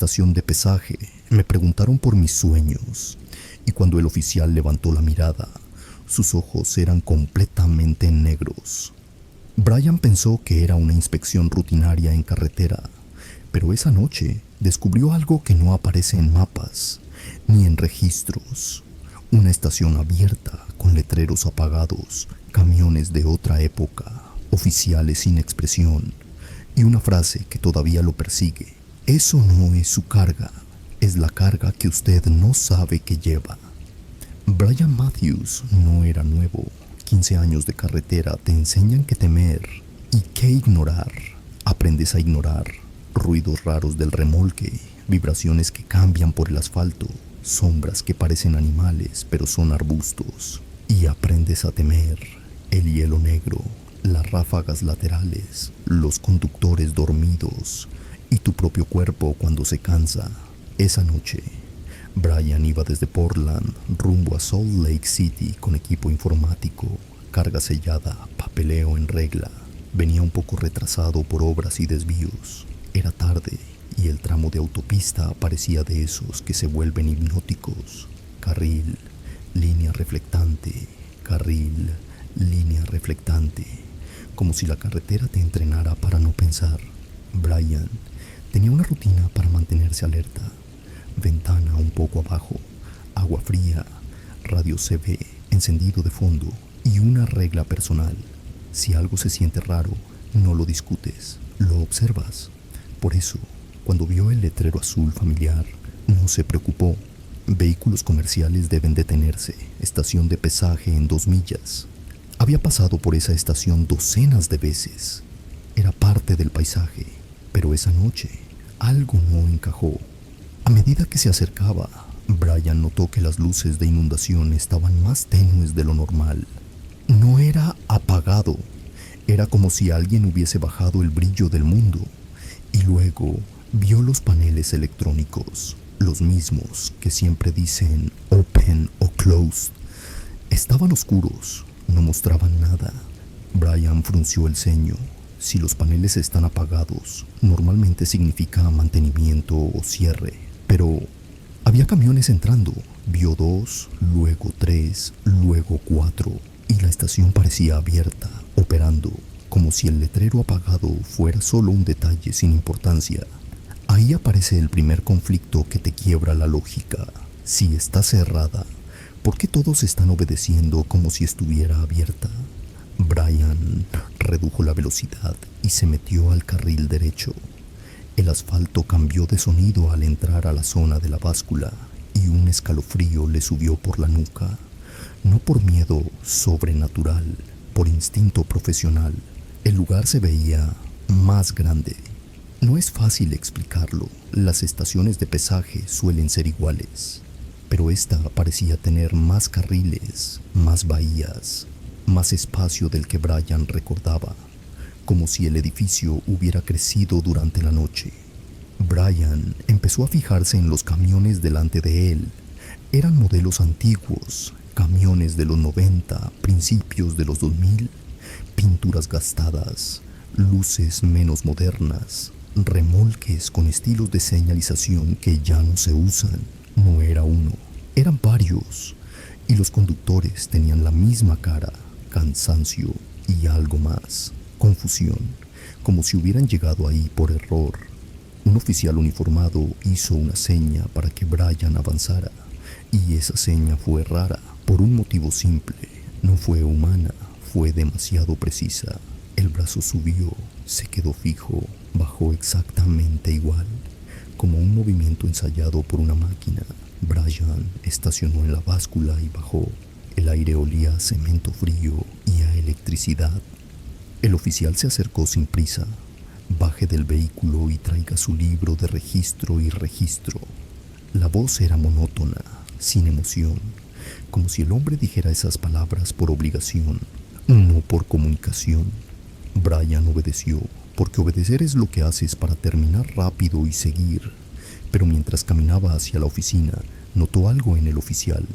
estación de pesaje me preguntaron por mis sueños y cuando el oficial levantó la mirada, sus ojos eran completamente negros. Brian pensó que era una inspección rutinaria en carretera, pero esa noche descubrió algo que no aparece en mapas ni en registros. Una estación abierta con letreros apagados, camiones de otra época, oficiales sin expresión y una frase que todavía lo persigue. Eso no es su carga, es la carga que usted no sabe que lleva. Brian Matthews no era nuevo. 15 años de carretera te enseñan qué temer y qué ignorar. Aprendes a ignorar ruidos raros del remolque, vibraciones que cambian por el asfalto, sombras que parecen animales pero son arbustos. Y aprendes a temer el hielo negro, las ráfagas laterales, los conductores dormidos y tu propio cuerpo cuando se cansa. Esa noche, Brian iba desde Portland rumbo a Salt Lake City con equipo informático, carga sellada, papeleo en regla. Venía un poco retrasado por obras y desvíos. Era tarde y el tramo de autopista parecía de esos que se vuelven hipnóticos. Carril, línea reflectante, carril, línea reflectante, como si la carretera te entrenara para no pensar. Brian tenía una rutina para mantenerse alerta. Ventana un poco abajo, agua fría, radio CB encendido de fondo y una regla personal. Si algo se siente raro, no lo discutes, lo observas. Por eso, cuando vio el letrero azul familiar, no se preocupó. Vehículos comerciales deben detenerse, estación de pesaje en 2 millas. Había pasado por esa estación docenas de veces. Era parte del paisaje, pero esa noche algo no encajó. A medida que se acercaba, Brian notó que las luces de inundación estaban más tenues de lo normal. No era apagado, era como si alguien hubiese bajado el brillo del mundo. Y luego vio los paneles electrónicos, los mismos que siempre dicen open o closed. Estaban oscuros, no mostraban nada. Brian frunció el ceño. Si los paneles están apagados, normalmente significa mantenimiento o cierre. Pero había camiones entrando. Vio 2, luego 3, luego 4. Y la estación parecía abierta, operando, como si el letrero apagado fuera solo un detalle sin importancia. Ahí aparece el primer conflicto que te quiebra la lógica. Si está cerrada, ¿por qué todos están obedeciendo como si estuviera abierta? Brian redujo la velocidad y se metió al carril derecho. El asfalto cambió de sonido al entrar a la zona de la báscula y un escalofrío le subió por la nuca. No por miedo sobrenatural, por instinto profesional. El lugar se veía más grande. No es fácil explicarlo. Las estaciones de pesaje suelen ser iguales, pero esta parecía tener más carriles, más bahías, más espacio del que Brian recordaba, como si el edificio hubiera crecido durante la noche. Brian empezó a fijarse en los camiones delante de él. Eran modelos antiguos, camiones de los 90, principios de los 2000, pinturas gastadas, luces menos modernas, remolques con estilos de señalización que ya no se usan. No era uno, eran varios, y los conductores tenían la misma cara, cansancio y algo más, confusión, como si hubieran llegado ahí por error. Un oficial uniformado hizo una seña para que Brian avanzara, y esa seña fue rara, por un motivo simple. No fue humana, fue demasiado precisa. El brazo subió, se quedó fijo, bajó exactamente igual, como un movimiento ensayado por una máquina. Brian estacionó en la báscula y bajó. El aire olía a cemento frío y a electricidad. El oficial se acercó sin prisa. Baje del vehículo y traiga su libro de registro y registro. La voz era monótona, sin emoción, como si el hombre dijera esas palabras por obligación, no por comunicación. Brian obedeció, porque obedecer es lo que haces para terminar rápido y seguir. Pero mientras caminaba hacia la oficina, notó algo en el oficial.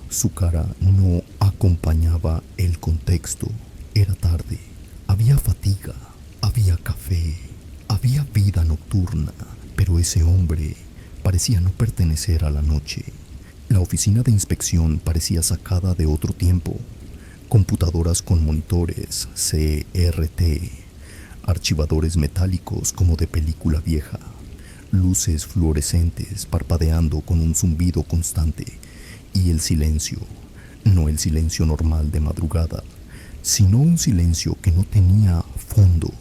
Su cara no acompañaba el contexto. Era tarde, había fatiga, había café, había vida nocturna, pero ese hombre parecía no pertenecer a la noche. La oficina de inspección parecía sacada de otro tiempo. Computadoras con monitores CRT, archivadores metálicos como de película vieja, luces fluorescentes parpadeando con un zumbido constante y el silencio, no el silencio normal de madrugada, sino un silencio que no tenía fondo,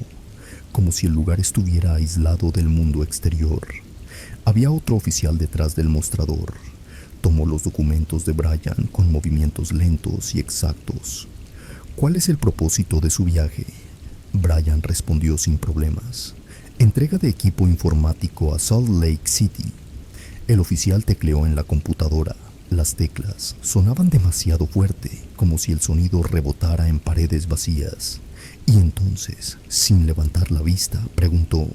como si el lugar estuviera aislado del mundo exterior. Había otro oficial detrás del mostrador. Tomó los documentos de Brian con movimientos lentos y exactos. ¿Cuál es el propósito de su viaje? Brian respondió sin problemas. Entrega de equipo informático a Salt Lake City. El oficial tecleó en la computadora. Las teclas sonaban demasiado fuerte, como si el sonido rebotara en paredes vacías. Y entonces, sin levantar la vista, preguntó: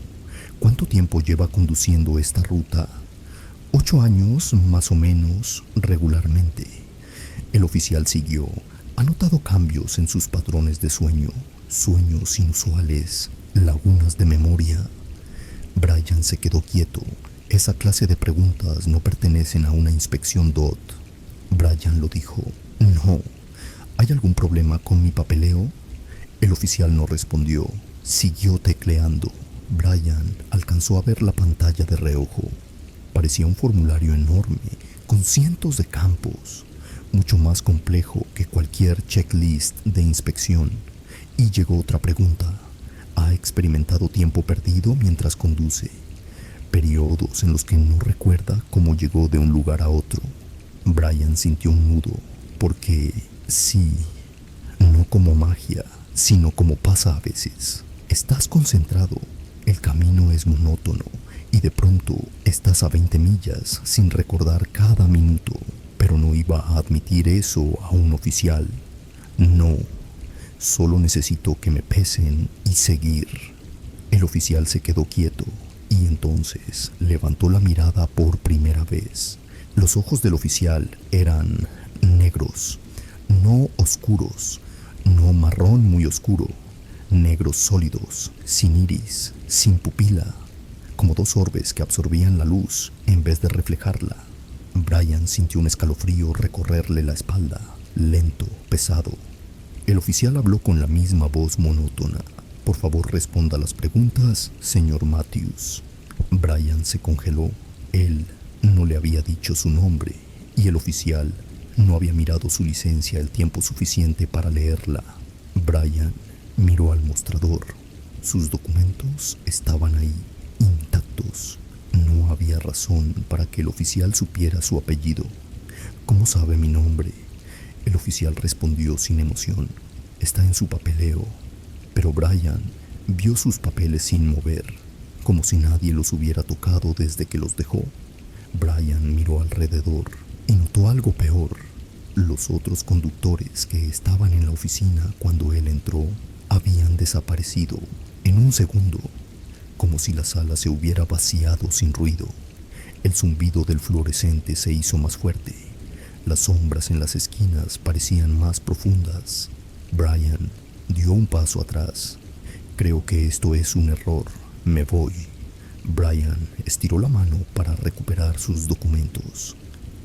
¿cuánto tiempo lleva conduciendo esta ruta? 8 años, más o menos, regularmente. El oficial siguió. Ha notado cambios en sus patrones de sueño, sueños inusuales, lagunas de memoria. Brian se quedó quieto. Esa clase de preguntas no pertenecen a una inspección DOT. Brian lo dijo. No. ¿Hay algún problema con mi papeleo? El oficial no respondió. Siguió tecleando. Brian alcanzó a ver la pantalla de reojo. Parecía un formulario enorme, con cientos de campos, mucho más complejo que cualquier checklist de inspección. Y llegó otra pregunta. ¿Ha experimentado tiempo perdido mientras conduce? Periodos en los que no recuerda cómo llegó de un lugar a otro. Brian sintió un nudo, porque sí, no como magia, sino como pasa a veces. Estás concentrado, el camino es monótono, y de pronto estás a 20 millas sin recordar cada minuto, pero no iba a admitir eso a un oficial. No, solo necesito que me pesen y seguir. El oficial se quedó quieto y entonces levantó la mirada por primera vez. Los ojos del oficial eran negros, no oscuros, no marrón muy oscuro, negros sólidos, sin iris, sin pupila, como dos orbes que absorbían la luz en vez de reflejarla. Brian sintió un escalofrío recorrerle la espalda, lento, pesado. El oficial habló con la misma voz monótona. Por favor, responda a las preguntas, señor Matthews. Brian se congeló. Él no le había dicho su nombre y el oficial no había mirado su licencia el tiempo suficiente para leerla. Brian miró al mostrador. Sus documentos estaban ahí, intactos. No había razón para que el oficial supiera su apellido. ¿Cómo sabe mi nombre? El oficial respondió sin emoción. Está en su papeleo. Pero Brian vio sus papeles sin mover, como si nadie los hubiera tocado desde que los dejó. Brian miró alrededor y notó algo peor. Los otros conductores que estaban en la oficina cuando él entró habían desaparecido en un segundo, como si la sala se hubiera vaciado sin ruido. El zumbido del fluorescente se hizo más fuerte. Las sombras en las esquinas parecían más profundas. Brian dio un paso atrás. Creo que esto es un error. Me voy. Brian estiró la mano para recuperar sus documentos.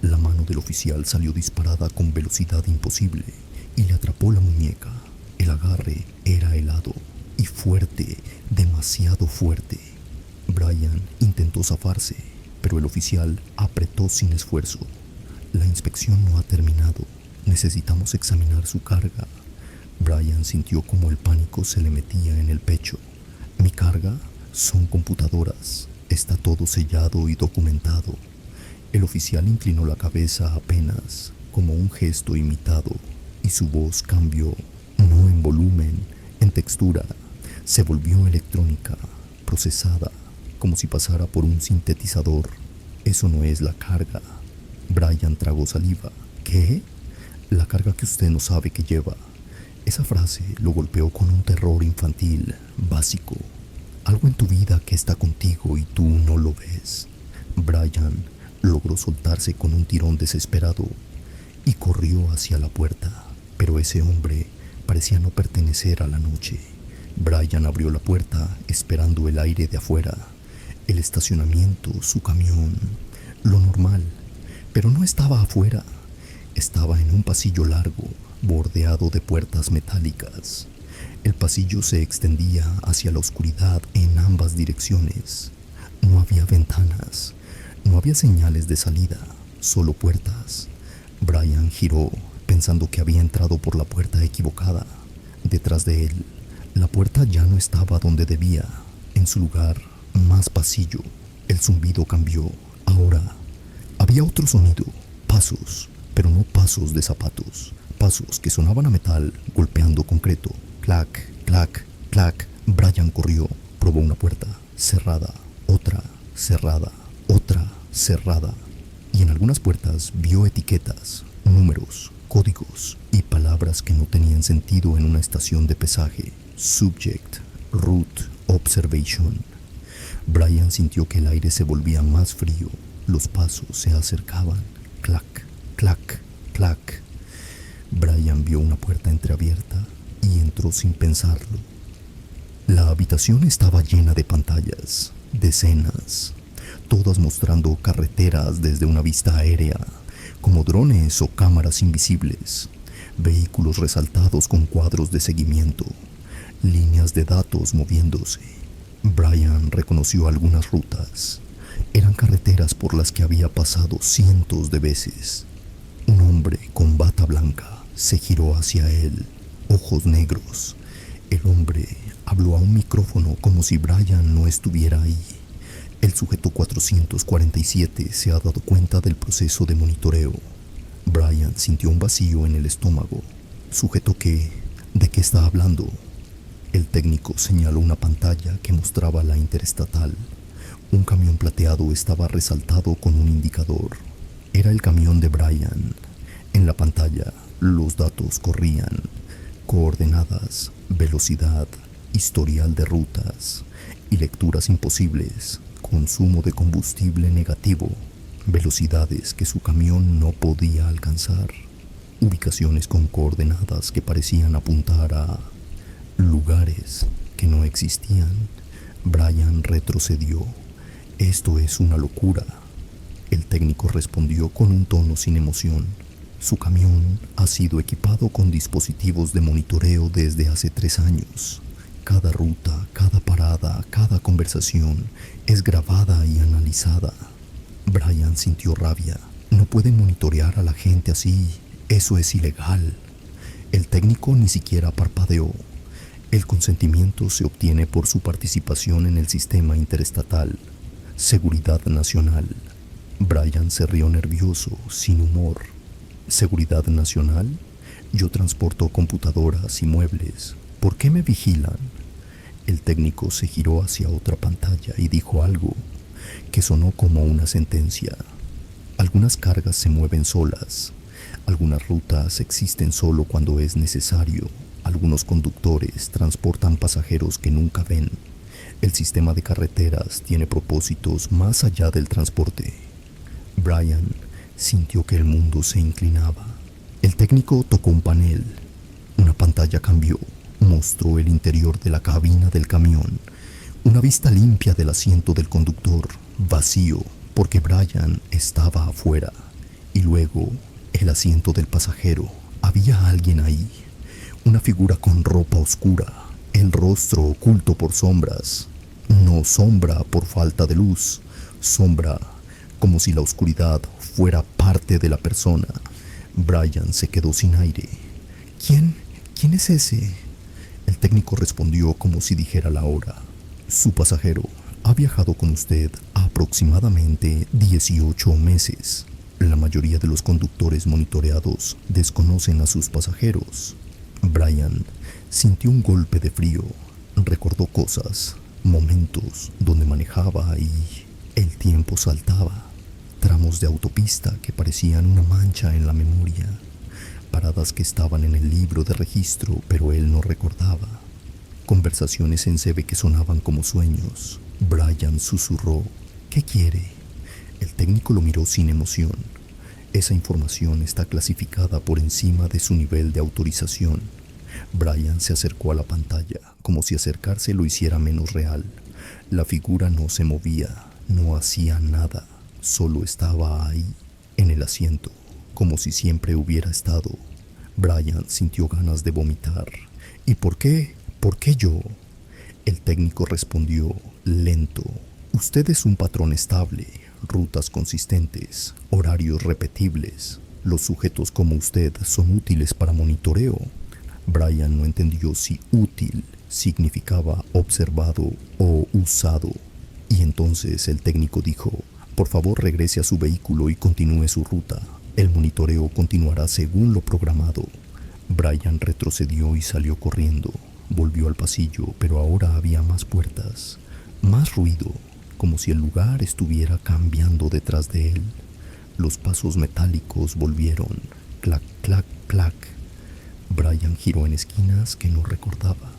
La mano del oficial salió disparada con velocidad imposible y le atrapó la muñeca. El agarre era helado y fuerte, demasiado fuerte. Brian intentó zafarse, pero el oficial apretó sin esfuerzo. La inspección no ha terminado. Necesitamos examinar su carga. Brian sintió como el pánico se le metía en el pecho. Mi carga son computadoras. Está todo sellado y documentado. El oficial inclinó la cabeza apenas, como un gesto imitado, y su voz cambió, no en volumen, en textura. Se volvió electrónica, procesada, como si pasara por un sintetizador. Eso no es la carga. Brian tragó saliva. ¿Qué? La carga que usted no sabe que lleva. Esa frase lo golpeó con un terror infantil, básico. Algo en tu vida que está contigo y tú no lo ves. Brian logró soltarse con un tirón desesperado y corrió hacia la puerta, pero ese hombre parecía no pertenecer a la noche. Brian abrió la puerta esperando el aire de afuera, el estacionamiento, su camión. lo normal, pero no estaba afuera. Estaba en un pasillo largo, bordeado de puertas metálicas. El pasillo se extendía hacia la oscuridad en ambas direcciones. No había ventanas, no había señales de salida, solo puertas. Brian giró, pensando que había entrado por la puerta equivocada. Detrás de él, la puerta ya no estaba donde debía. En su lugar, más pasillo. El zumbido cambió. Ahora, había otro sonido, pasos, pero no pasos de zapatos. Pasos que sonaban a metal golpeando concreto. Clac, clac, clac. Brian corrió, probó una puerta, cerrada, otra, cerrada, otra, cerrada. Y en algunas puertas vio etiquetas, números, códigos y palabras que no tenían sentido en una estación de pesaje. Subject, route, observation. Brian sintió que el aire se volvía más frío. Los pasos se acercaban. Clac, clac, clac. Brian vio una puerta entreabierta y entró sin pensarlo. La habitación estaba llena de pantallas, decenas, todas mostrando carreteras desde una vista aérea, como drones o cámaras invisibles, vehículos resaltados con cuadros de seguimiento, líneas de datos moviéndose. Brian reconoció algunas rutas. Eran carreteras por las que había pasado cientos de veces. Un hombre con bata blanca se giró hacia él, ojos negros. El hombre habló a un micrófono como si Brian no estuviera ahí. El sujeto 447 se ha dado cuenta del proceso de monitoreo. Brian sintió un vacío en el estómago. ¿Sujeto qué? ¿De qué está hablando? El técnico señaló una pantalla que mostraba la interestatal. Un camión plateado estaba resaltado con un indicador. Era el camión de Brian. En la pantalla, los datos corrían. Coordenadas, velocidad, historial de rutas y lecturas imposibles. Consumo de combustible negativo. Velocidades que su camión no podía alcanzar. Ubicaciones con coordenadas que parecían apuntar a lugares que no existían. Brian retrocedió. Esto es una locura. El técnico respondió con un tono sin emoción. Su camión ha sido equipado con dispositivos de monitoreo desde hace 3 años. Cada ruta, cada parada, cada conversación es grabada y analizada. Brian sintió rabia. No pueden monitorear a la gente así. Eso es ilegal. El técnico ni siquiera parpadeó. El consentimiento se obtiene por su participación en el sistema interestatal. Seguridad nacional. Brian se rió nervioso, sin humor. ¿Seguridad nacional? Yo transporto computadoras y muebles. ¿Por qué me vigilan? El técnico se giró hacia otra pantalla y dijo algo que sonó como una sentencia. Algunas cargas se mueven solas. Algunas rutas existen solo cuando es necesario. Algunos conductores transportan pasajeros que nunca ven. El sistema de carreteras tiene propósitos más allá del transporte. Brian sintió que el mundo se inclinaba. El técnico tocó un panel. Una pantalla cambió. Mostró el interior de la cabina del camión. Una vista limpia del asiento del conductor, vacío, porque Brian estaba afuera. Y luego, el asiento del pasajero. Había alguien ahí. Una figura con ropa oscura, el rostro oculto por sombras. No sombra por falta de luz, sombra como si la oscuridad fuera parte de la persona. Brian se quedó sin aire. ¿Quién? ¿Quién es ese? El técnico respondió como si dijera la hora. Su pasajero ha viajado con usted aproximadamente 18 meses. La mayoría de los conductores monitoreados desconocen a sus pasajeros. Brian sintió un golpe de frío. Recordó cosas, momentos donde manejaba y el tiempo saltaba. Tramos de autopista que parecían una mancha en la memoria. Paradas que estaban en el libro de registro, pero él no recordaba. Conversaciones en CB que sonaban como sueños. Brian susurró: ¿Qué quiere? El técnico lo miró sin emoción. Esa información está clasificada por encima de su nivel de autorización. Brian se acercó a la pantalla, como si acercarse lo hiciera menos real. La figura no se movía, no hacía nada. Solo estaba ahí, en el asiento, como si siempre hubiera estado. Brian sintió ganas de vomitar. ¿Y por qué? ¿Por qué yo? El técnico respondió, lento. Usted es un patrón estable, rutas consistentes, horarios repetibles. Los sujetos como usted son útiles para monitoreo. Brian no entendió si útil significaba observado o usado. Y entonces el técnico dijo, por favor regrese a su vehículo y continúe su ruta. El monitoreo continuará según lo programado. Brian retrocedió y salió corriendo. Volvió al pasillo, pero ahora había más puertas, más ruido, como si el lugar estuviera cambiando detrás de él. Los pasos metálicos volvieron, clac, clac, clac. Brian giró en esquinas que no recordaba.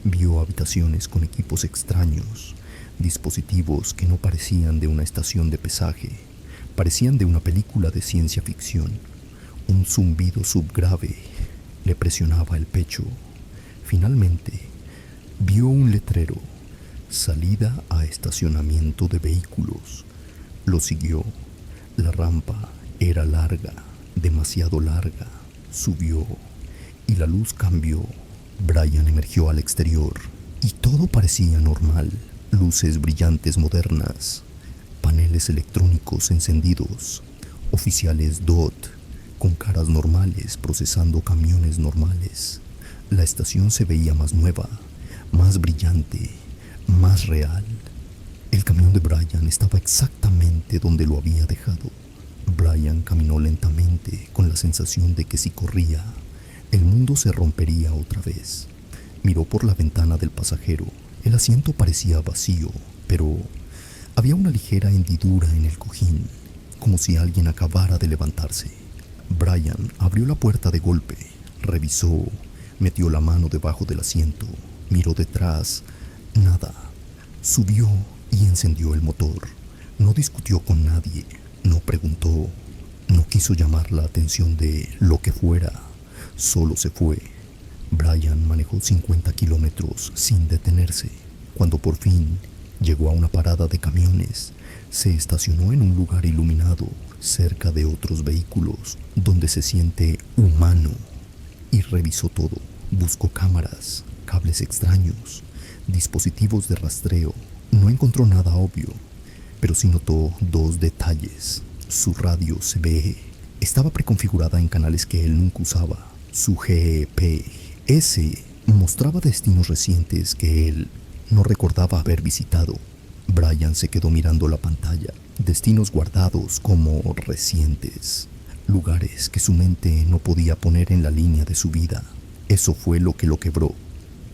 Vio habitaciones con equipos extraños, dispositivos que no parecían de una estación de pesaje, parecían de una película de ciencia ficción. Un zumbido subgrave le presionaba el pecho. Finalmente, vio un letrero, salida a estacionamiento de vehículos. Lo siguió. La rampa era larga, demasiado larga. Subió y la luz cambió. Brian emergió al exterior y todo parecía normal. Luces brillantes modernas, paneles electrónicos encendidos, oficiales DOT con caras normales procesando camiones normales. La estación se veía más nueva, más brillante, más real. El camión de Brian estaba exactamente donde lo había dejado. Brian caminó lentamente con la sensación de que si corría, el mundo se rompería otra vez. Miró por la ventana del pasajero. El asiento parecía vacío, pero había una ligera hendidura en el cojín, como si alguien acabara de levantarse. Brian abrió la puerta de golpe, revisó, metió la mano debajo del asiento, miró detrás, nada. Subió y encendió el motor. No discutió con nadie, no preguntó, no quiso llamar la atención de lo que fuera, solo se fue. Brian manejó 50 kilómetros sin detenerse. Cuando por fin llegó a una parada de camiones, se estacionó en un lugar iluminado, cerca de otros vehículos, donde se siente humano. Y revisó todo. Buscó cámaras, cables extraños, dispositivos de rastreo. No encontró nada obvio, pero sí notó dos detalles. Su radio CB estaba preconfigurada en canales que él nunca usaba. Su GPS mostraba destinos recientes que él no recordaba haber visitado. Brian se quedó mirando la pantalla. Destinos guardados como recientes. Lugares que su mente no podía poner en la línea de su vida. Eso fue lo que lo quebró.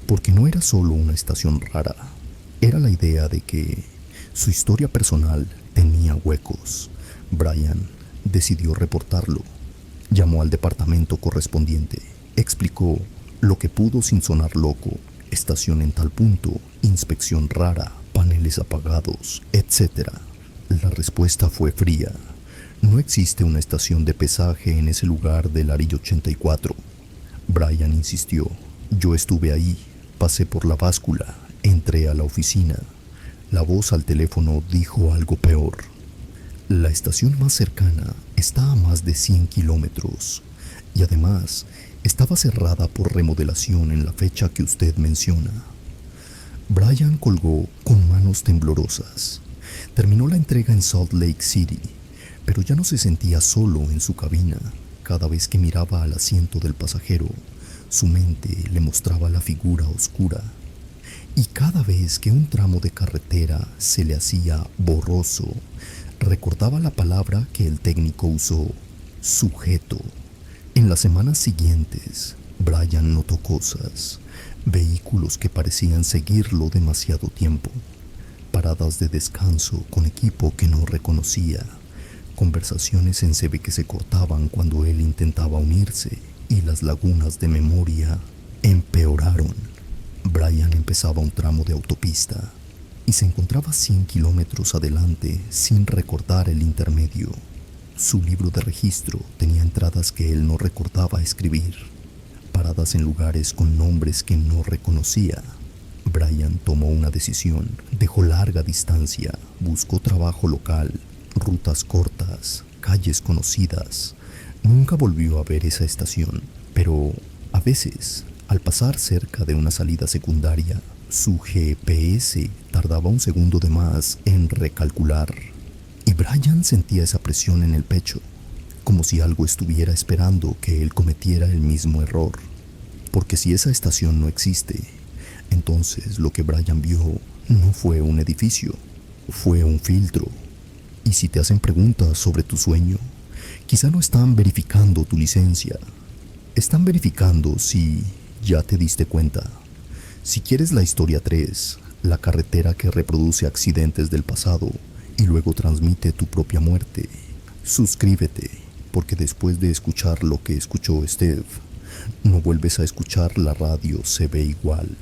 Porque no era solo una estación rara. Era la idea de que su historia personal tenía huecos. Brian decidió reportarlo. Llamó al departamento correspondiente. Explicó lo que pudo sin sonar loco. Estación en tal punto, inspección rara, paneles apagados, etc. La respuesta fue fría. No existe una estación de pesaje en ese lugar del Arillo 84. Brian insistió. Yo estuve ahí, pasé por la báscula, entré a la oficina. La voz al teléfono dijo algo peor. La estación más cercana está a más de 100 kilómetros y además estaba cerrada por remodelación en la fecha que usted menciona. Brian colgó con manos temblorosas. Terminó la entrega en Salt Lake City, pero ya no se sentía solo en su cabina. Cada vez que miraba al asiento del pasajero, su mente le mostraba la figura oscura. Y cada vez que un tramo de carretera se le hacía borroso, recordaba la palabra que el técnico usó, sujeto. En las semanas siguientes, Brian notó cosas, vehículos que parecían seguirlo demasiado tiempo, paradas de descanso con equipo que no reconocía, conversaciones en CB que se cortaban cuando él intentaba unirse, y las lagunas de memoria empeoraron. Brian empezaba un tramo de autopista y se encontraba 100 kilómetros adelante sin recordar el intermedio. Su libro de registro tenía entradas que él no recordaba escribir, paradas en lugares con nombres que no reconocía. Brian tomó una decisión, dejó larga distancia, buscó trabajo local, rutas cortas, calles conocidas. Nunca volvió a ver esa estación, pero a veces, al pasar cerca de una salida secundaria, su GPS tardaba un segundo de más en recalcular. Y Brian sentía esa presión en el pecho, como si algo estuviera esperando que él cometiera el mismo error. Porque si esa estación no existe, entonces lo que Brian vio no fue un edificio, fue un filtro. Y si te hacen preguntas sobre tu sueño, quizá no están verificando tu licencia. Están verificando si ya te diste cuenta. Si quieres la historia 3, la carretera que reproduce accidentes del pasado y luego transmite tu propia muerte, suscríbete, porque después de escuchar lo que escuchó Steve, no vuelves a escuchar la radio Se Ve Igual.